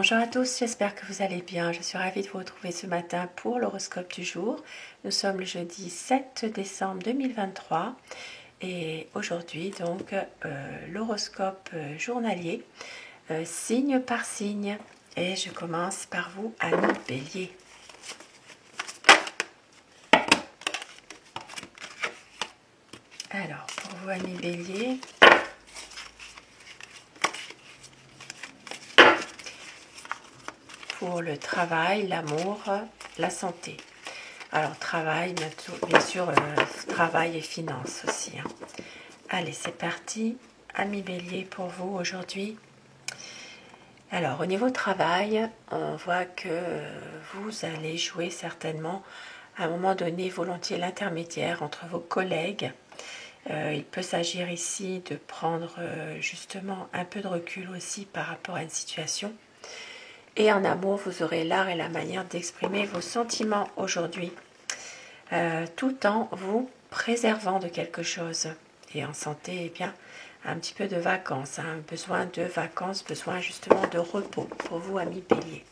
Bonjour à tous, j'espère que vous allez bien. Je suis ravie de vous retrouver ce matin pour l'horoscope du jour. Nous sommes le jeudi 7 décembre 2023 et aujourd'hui donc l'horoscope journalier signe par signe. Et je commence par vous, amis Bélier. Alors, pour vous, amis Bélier, pour le travail, l'amour, la santé. Alors, travail, bien sûr, travail et finances aussi. Allez, c'est parti. Amis Bélier, pour vous aujourd'hui. Alors, au niveau travail, on voit que vous allez jouer certainement à un moment donné volontiers l'intermédiaire entre vos collègues. Il peut s'agir ici de prendre justement un peu de recul aussi par rapport à une situation. Et en amour, vous aurez l'art et la manière d'exprimer vos sentiments aujourd'hui, tout en vous préservant de quelque chose. Et en santé, eh bien, un petit peu de vacances, besoin de vacances, besoin justement de repos pour vous, amis Bélier.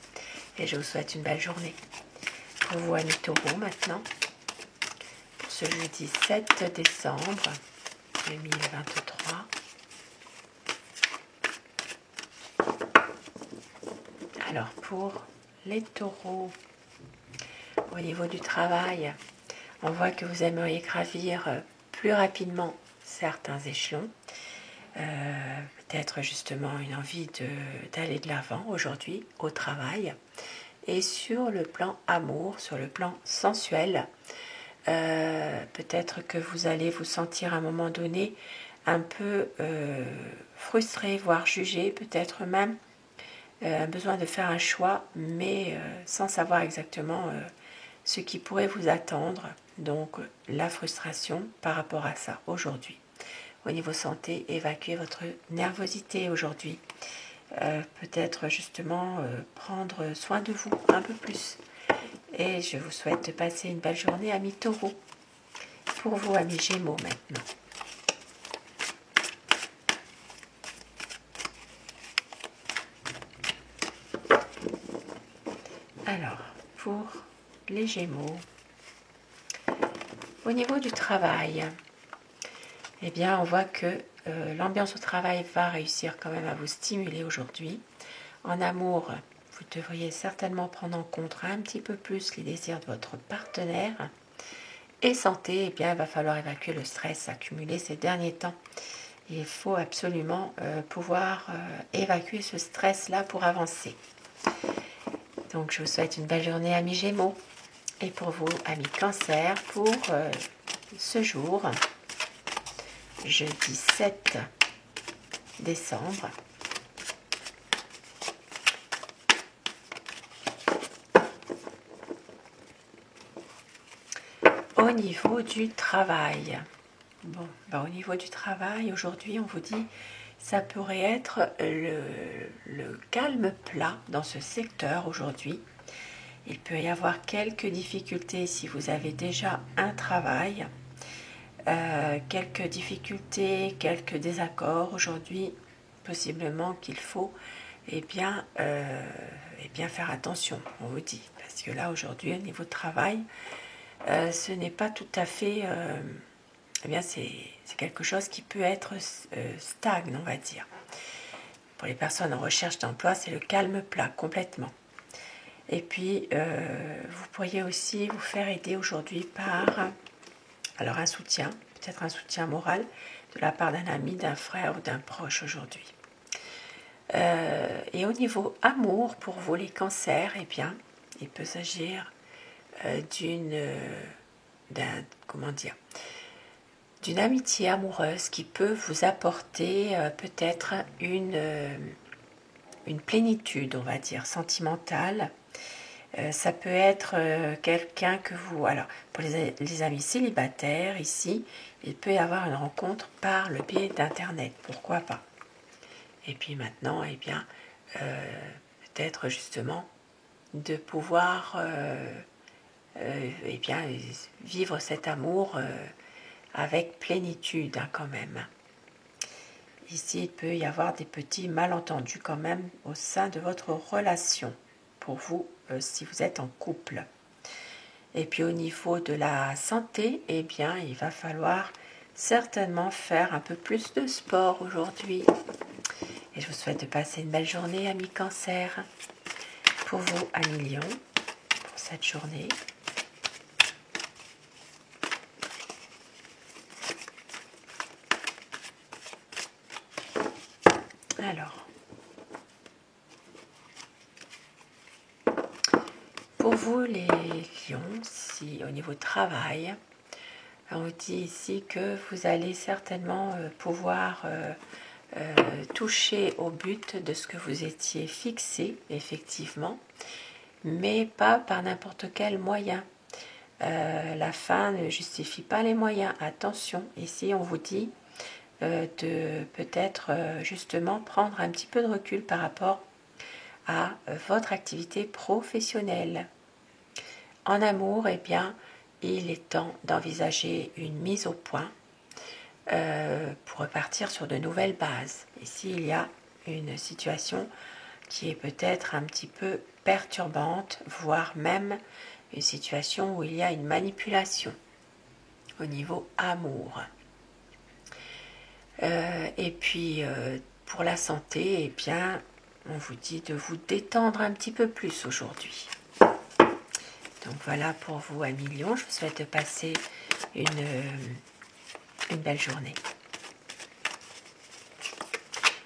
Et je vous souhaite une belle journée. Pour vous, amis Taureau, maintenant, pour ce jeudi 7 décembre 2023. Alors, pour les taureaux, au niveau du travail, on voit que vous aimeriez gravir plus rapidement certains échelons. Peut-être justement une envie d'aller de l'avant aujourd'hui au travail. Et sur le plan amour, sur le plan sensuel, peut-être que vous allez vous sentir à un moment donné un peu frustré, voire jugé, peut-être même un besoin de faire un choix, mais sans savoir exactement ce qui pourrait vous attendre. Donc la frustration par rapport à ça aujourd'hui. Au niveau santé, évacuez votre nervosité aujourd'hui. Peut-être justement prendre soin de vous un peu plus. Et je vous souhaite de passer une belle journée, amis Taureau. Pour vous, amis Gémeaux, maintenant. Alors, pour les Gémeaux, au niveau du travail, eh bien, on voit que l'ambiance au travail va réussir quand même à vous stimuler aujourd'hui. En amour, vous devriez certainement prendre en compte un petit peu plus les désirs de votre partenaire. Et santé, eh bien, il va falloir évacuer le stress accumulé ces derniers temps. Il faut absolument pouvoir évacuer ce stress-là pour avancer. Donc, je vous souhaite une belle journée, amis Gémeaux. Et pour vous, amis Cancer, pour ce jour, jeudi 7 décembre. Au niveau du travail, au niveau du travail, aujourd'hui, on vous dit, ça pourrait être le calme plat dans ce secteur aujourd'hui. Il peut y avoir quelques difficultés si vous avez déjà un travail, quelques difficultés, quelques désaccords aujourd'hui, possiblement qu'il faut bien faire attention, on vous dit. Parce que là, aujourd'hui, au niveau de travail, ce n'est pas tout à fait... c'est quelque chose qui peut être stagne, on va dire. Pour les personnes en recherche d'emploi, c'est le calme plat, complètement. Et puis, vous pourriez aussi vous faire aider aujourd'hui par un soutien, peut-être un soutien moral de la part d'un ami, d'un frère ou d'un proche aujourd'hui. Et au niveau amour, pour vous les cancers, eh bien, il peut s'agir d'une amitié amoureuse qui peut vous apporter peut-être une plénitude, on va dire, sentimentale. Ça peut être quelqu'un que vous... Alors, pour les amis célibataires, ici, il peut y avoir une rencontre par le biais d'Internet. Pourquoi pas? Et puis maintenant, eh bien, peut-être justement de pouvoir vivre cet amour avec plénitude quand même. ici, il peut y avoir des petits malentendus quand même au sein de votre relation, pour vous, si vous êtes en couple. Et puis au niveau de la santé, eh bien, il va falloir certainement faire un peu plus de sport aujourd'hui. Et je vous souhaite de passer une belle journée, amis Cancer. Pour vous, amis Lion, pour cette journée. Alors, pour vous les lions, si au niveau travail, on vous dit ici que vous allez certainement pouvoir toucher au but de ce que vous étiez fixé, effectivement, mais pas par n'importe quel moyen. La fin ne justifie pas les moyens. Attention, ici on vous dit de peut-être justement prendre un petit peu de recul par rapport à votre activité professionnelle. En amour, eh bien, il est temps d'envisager une mise au point pour repartir sur de nouvelles bases. Ici, il y a une situation qui est peut-être un petit peu perturbante, voire même une situation où il y a une manipulation au niveau amour. Et puis, pour la santé, eh bien, on vous dit de vous détendre un petit peu plus aujourd'hui. Donc voilà pour vous, amis Lion. Je vous souhaite de passer une belle journée.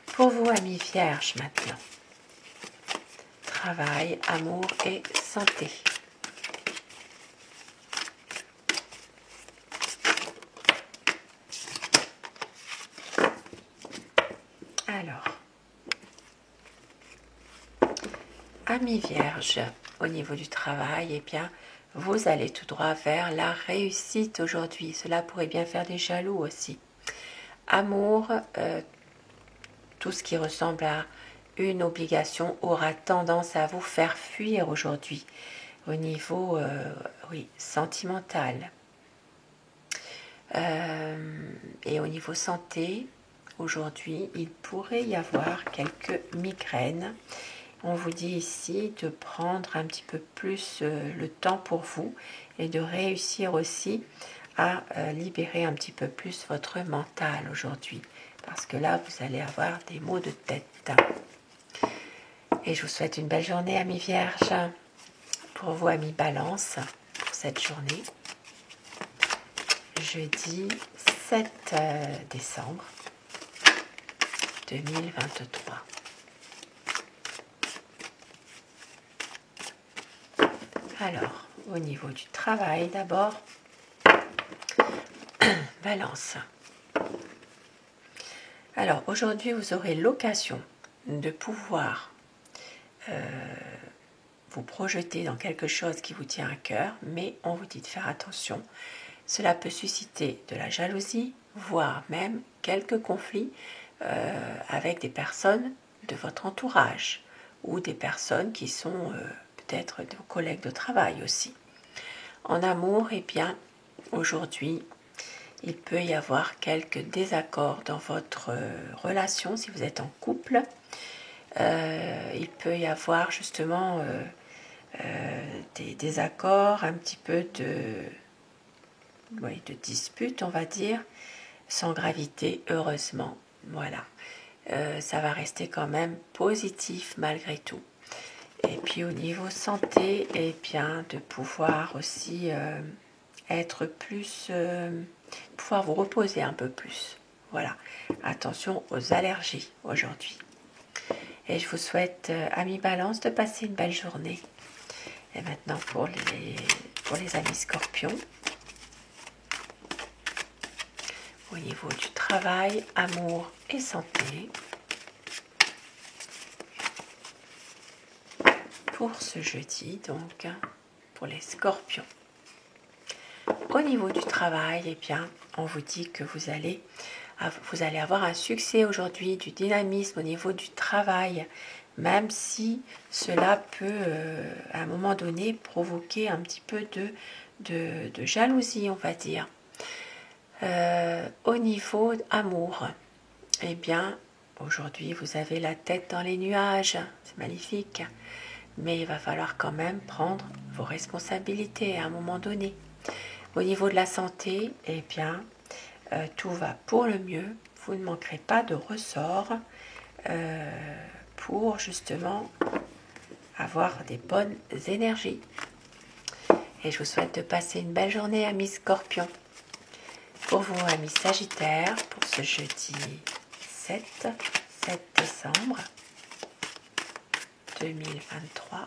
Pour vous, amis Vierges, maintenant. Travail, amour et santé. Alors, amis Vierges, au niveau du travail, eh bien, vous allez tout droit vers la réussite aujourd'hui. Cela pourrait bien faire des jaloux aussi. Amour, tout ce qui ressemble à une obligation aura tendance à vous faire fuir aujourd'hui au niveau oui, sentimental. Et au niveau santé, aujourd'hui, il pourrait y avoir quelques migraines. On vous dit ici de prendre un petit peu plus le temps pour vous et de réussir aussi à libérer un petit peu plus votre mental aujourd'hui. Parce que là, vous allez avoir des maux de tête. Et je vous souhaite une belle journée, amis Vierges. Pour vous, amis Balance, pour cette journée. Jeudi 7 décembre 2023. Alors, au niveau du travail d'abord, Balance. Alors, aujourd'hui, vous aurez l'occasion de pouvoir vous projeter dans quelque chose qui vous tient à cœur, mais on vous dit de faire attention. Cela peut susciter de la jalousie, voire même quelques conflits avec des personnes de votre entourage ou des personnes qui sont peut-être vos collègues de travail aussi. En amour, eh bien, aujourd'hui, il peut y avoir quelques désaccords dans votre relation si vous êtes en couple. Il peut y avoir justement des désaccords, un petit peu de disputes, on va dire, sans gravité, heureusement. Voilà. Ça va rester quand même positif malgré tout. Et puis au niveau santé, eh bien, de pouvoir aussi être plus, pouvoir vous reposer un peu plus. Voilà. Attention aux allergies aujourd'hui. Et je vous souhaite, amis Balance, de passer une belle journée. Et maintenant pour les amis Scorpions. Au niveau du travail, amour et santé. Pour ce jeudi, donc, pour les Scorpions. Au niveau du travail, eh bien, on vous dit que vous allez avoir un succès aujourd'hui, du dynamisme au niveau du travail, même si cela peut, à un moment donné, provoquer un petit peu de jalousie, on va dire. Au niveau amour, eh bien, aujourd'hui vous avez la tête dans les nuages, c'est magnifique, mais il va falloir quand même prendre vos responsabilités à un moment donné. Au niveau de la santé, eh bien, tout va pour le mieux, vous ne manquerez pas de ressorts pour justement avoir des bonnes énergies. Et je vous souhaite de passer une belle journée, amis Scorpions. Pour vous, amis Sagittaires, pour ce jeudi 7 décembre 2023.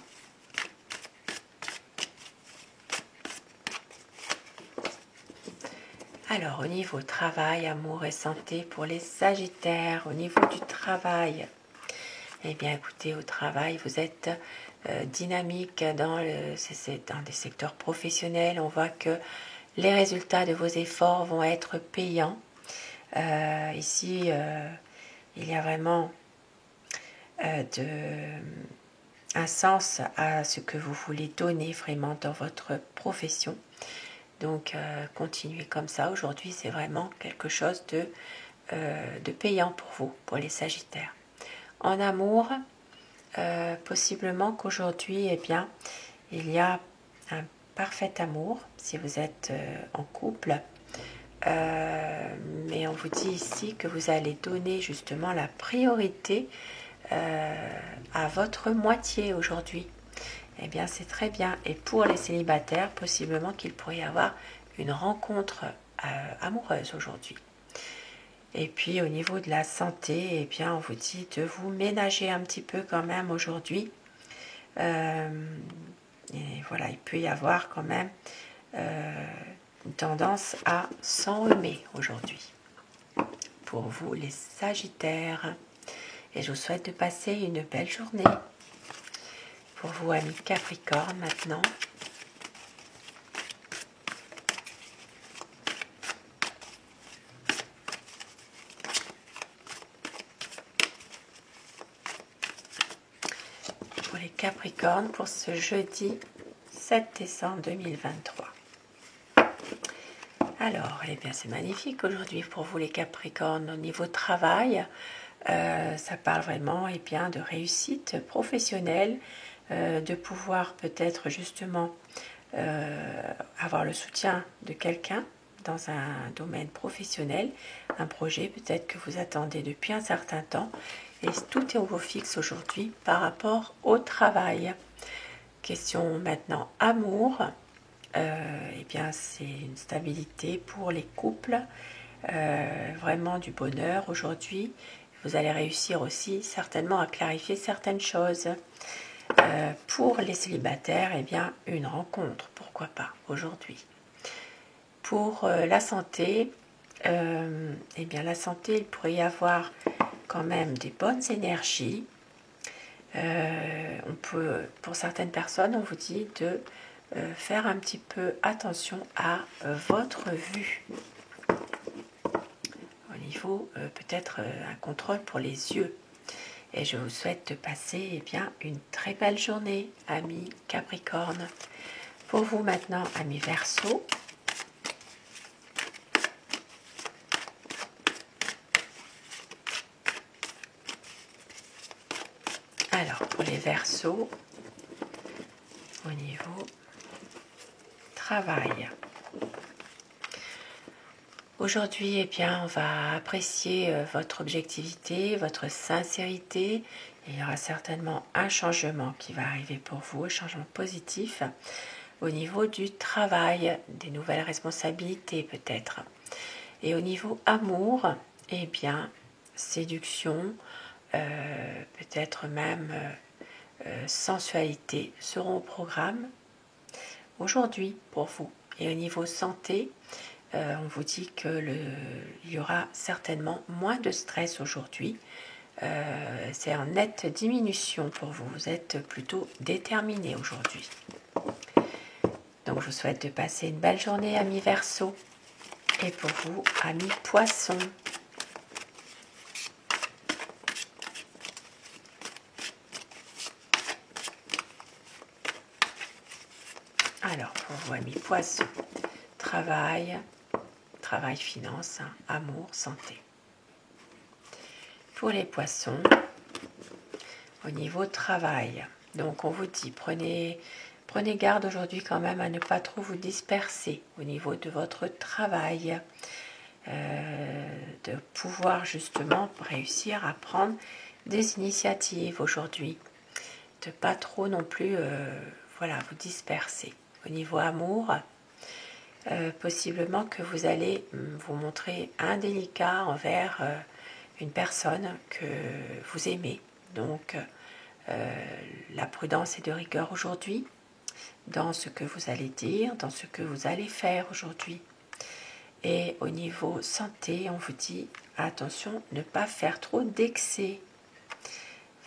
Alors, au niveau travail, amour et santé pour les Sagittaires, au niveau du travail, eh bien, écoutez, au travail, vous êtes dynamique dans des secteurs professionnels. On voit que les résultats de vos efforts vont être payants. Ici, il y a vraiment un sens à ce que vous voulez donner vraiment dans votre profession. Donc, continuez comme ça. Aujourd'hui, c'est vraiment quelque chose de payant pour vous, pour les Sagittaires. En amour, possiblement qu'aujourd'hui, eh bien, il y a un parfait amour si vous êtes en couple. Mais on vous dit ici que vous allez donner justement la priorité à votre moitié aujourd'hui. Eh bien, c'est très bien. Et pour les célibataires, possiblement qu'il pourrait y avoir une rencontre amoureuse aujourd'hui. Et puis, au niveau de la santé, eh bien, on vous dit de vous ménager un petit peu quand même aujourd'hui. Et voilà, il peut y avoir quand même une tendance à s'enrhumer aujourd'hui. Pour vous, les Sagittaires. Et je vous souhaite de passer une belle journée. Pour vous, amis Capricorne, maintenant. Pour les Capricornes, pour ce jeudi 7 décembre 2023. Alors, eh bien, c'est magnifique aujourd'hui pour vous, les Capricornes. Au niveau travail, ça parle vraiment eh bien, de réussite professionnelle, de pouvoir peut-être justement avoir le soutien de quelqu'un dans un domaine professionnel, un projet peut-être que vous attendez depuis un certain temps, et tout est au beau fixe aujourd'hui par rapport au travail. Question maintenant amour, eh bien c'est une stabilité pour les couples, vraiment du bonheur aujourd'hui. Vous allez réussir aussi certainement à clarifier certaines choses. Pour les célibataires, eh bien, une rencontre, pourquoi pas, aujourd'hui. Pour la santé, eh bien, la santé, il pourrait y avoir quand même des bonnes énergies. Pour certaines personnes, on vous dit de faire un petit peu attention à votre vue. Au niveau, peut-être un contrôle pour les yeux. Et je vous souhaite de passer eh bien, une très belle journée, amis Capricorne. Pour vous maintenant, amis Verseau. Alors, pour les Verseaux, au niveau travail. Aujourd'hui, eh bien, on va apprécier votre objectivité, votre sincérité. Il y aura certainement un changement qui va arriver pour vous, un changement positif au niveau du travail, des nouvelles responsabilités peut-être. Et au niveau amour, eh bien, séduction, peut-être même sensualité seront au programme aujourd'hui pour vous. Et au niveau santé, on vous dit qu'il y aura certainement moins de stress aujourd'hui. C'est en nette diminution pour vous. Vous êtes plutôt déterminé aujourd'hui. Donc je vous souhaite de passer une belle journée, amis Verseau. Et pour vous, amis Poissons. Alors, pour vous, amis Poissons, travail, finance, amour, santé. Pour les poissons, au niveau travail, donc on vous dit, prenez garde aujourd'hui quand même à ne pas trop vous disperser au niveau de votre travail, de pouvoir justement réussir à prendre des initiatives aujourd'hui, de pas trop non plus voilà, vous disperser. Au niveau amour, possiblement que vous allez vous montrer indélicat envers une personne que vous aimez. Donc la prudence et de rigueur aujourd'hui dans ce que vous allez dire, dans ce que vous allez faire aujourd'hui. Et au niveau santé, on vous dit attention, ne pas faire trop d'excès.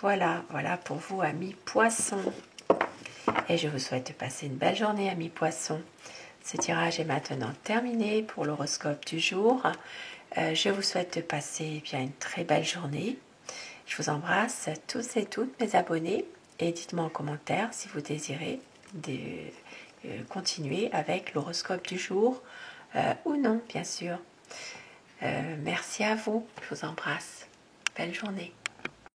Voilà pour vous, amis poissons. Et je vous souhaite de passer une belle journée, amis poissons. Ce tirage est maintenant terminé pour l'horoscope du jour. Je vous souhaite de passer bien une très belle journée. Je vous embrasse tous et toutes mes abonnés et dites-moi en commentaire si vous désirez continuer avec l'horoscope du jour ou non, bien sûr. Merci à vous, je vous embrasse. Belle journée.